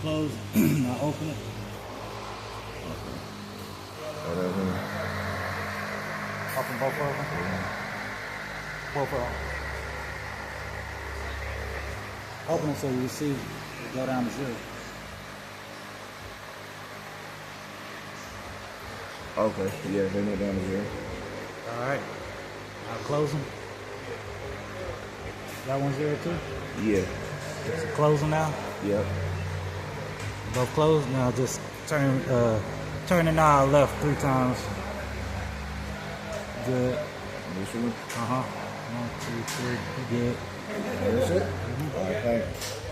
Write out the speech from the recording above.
close. Now open it. Whatever. Open both of them. Both of them. Open it so you see it go down to 0. Okay, yeah, they went down to 0. All right. Now close them. That one's 0 too? Yeah. So close them now. Yep. Both closed. Now just turn the knob left 3 times. Good. This one? 1, 2, 3. You good. That's it? All right, thanks.